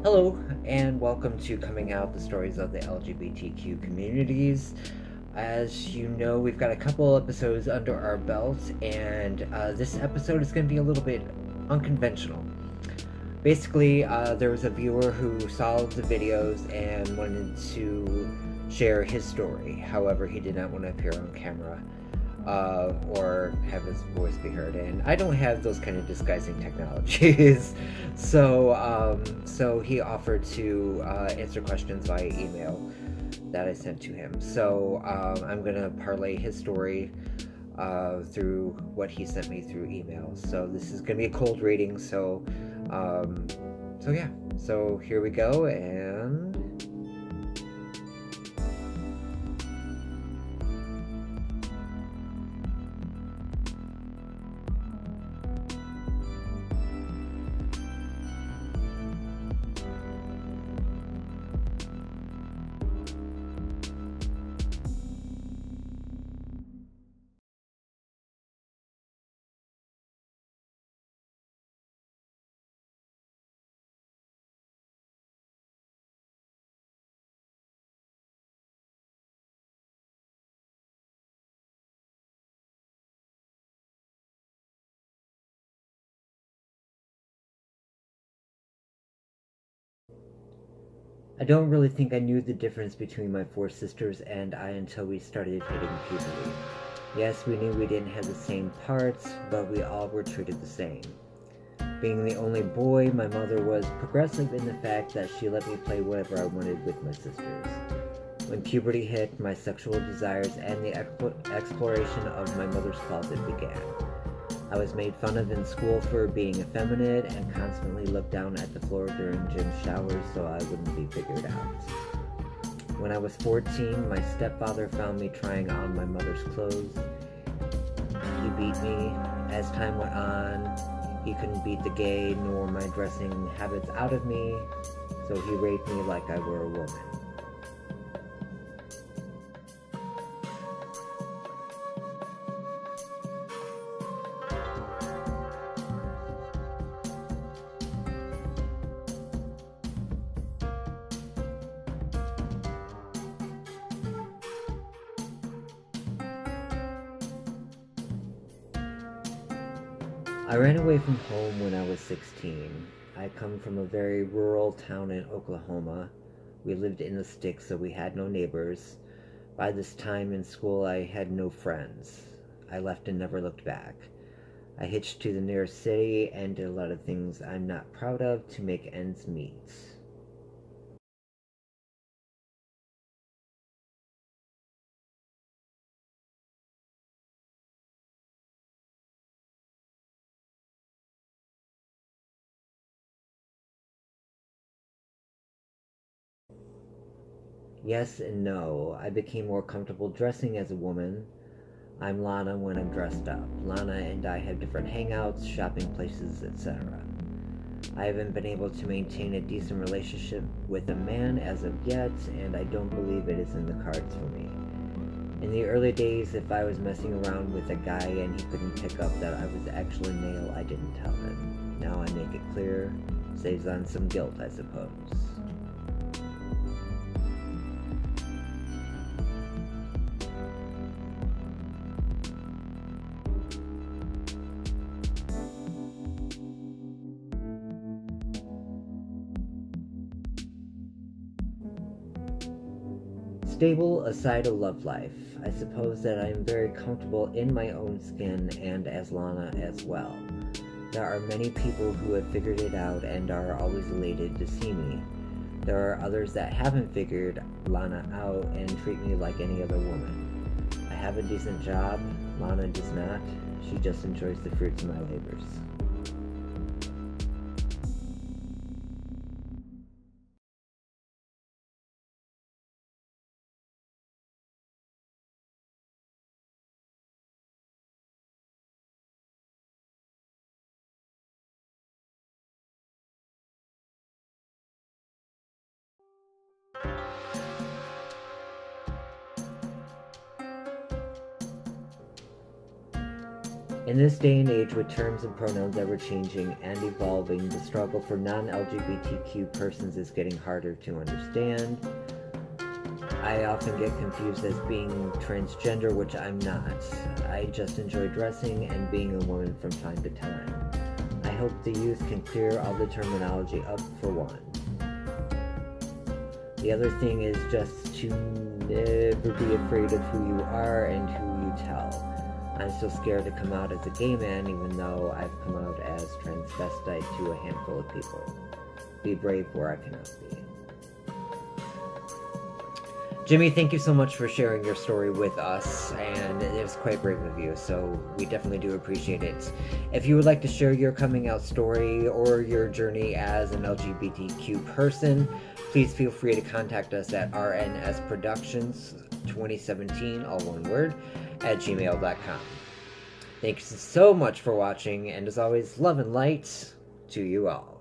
Hello, and welcome to Coming Out, the stories of the LGBTQ communities. As you know, we've got a couple episodes under our belt, and this episode is going to be a little bit unconventional. Basically, there was a viewer who saw the videos and wanted to share his story. However, he did not want to appear on camera or have his voice be heard, and I don't have those kind of disguising technologies. So he offered to answer questions via email that I sent to him. So I'm gonna parlay his story through what he sent me through email. So this is gonna be a cold reading. So yeah. So here we go, and I don't really think I knew the difference between my four sisters and I until we started hitting puberty. Yes, we knew we didn't have the same parts, but we all were treated the same. Being the only boy, my mother was progressive in the fact that she let me play whatever I wanted with my sisters. When puberty hit, my sexual desires and the exploration of my mother's closet began. I was made fun of in school for being effeminate and constantly looked down at the floor during gym showers so I wouldn't be figured out. When I was 14, my stepfather found me trying on my mother's clothes. He beat me. As time went on, he couldn't beat the gay nor my dressing habits out of me, so he raped me like I were a woman. I ran away from home when I was 16. I come from a very rural town in Oklahoma. We lived in the sticks, so we had no neighbors. By this time in school, I had no friends. I left and never looked back. I hitched to the nearest city and did a lot of things I'm not proud of to make ends meet. Yes and no. I became more comfortable dressing as a woman. I'm Lana when I'm dressed up. Lana and I have different hangouts, shopping places, etc. I haven't been able to maintain a decent relationship with a man as of yet, and I don't believe it is in the cards for me. In the early days, if I was messing around with a guy and he couldn't pick up that I was actually male, I didn't tell him. Now I make it clear. Saves on some guilt, I suppose. Stable aside a love life. I suppose that I am very comfortable in my own skin and as Lana as well. There are many people who have figured it out and are always elated to see me. There are others that haven't figured Lana out and treat me like any other woman. I have a decent job. Lana does not. She just enjoys the fruits of my labors. In this day and age, with terms and pronouns ever changing and evolving, the struggle for non-LGBTQ persons is getting harder to understand. I often get confused as being transgender, which I'm not. I just enjoy dressing and being a woman from time to time. I hope the youth can clear all the terminology up for one. The other thing is just to never be afraid of who you are and who you tell. I'm still scared to come out as a gay man, even though I've come out as transvestite to a handful of people. Be brave where I cannot be. Jimmy, thank you so much for sharing your story with us, and it was quite brave of you, so we definitely do appreciate it. If you would like to share your coming out story or your journey as an LGBTQ person, please feel free to contact us at rnsproductions2017, all one word, at gmail.com. Thanks so much for watching, and as always, love and light to you all.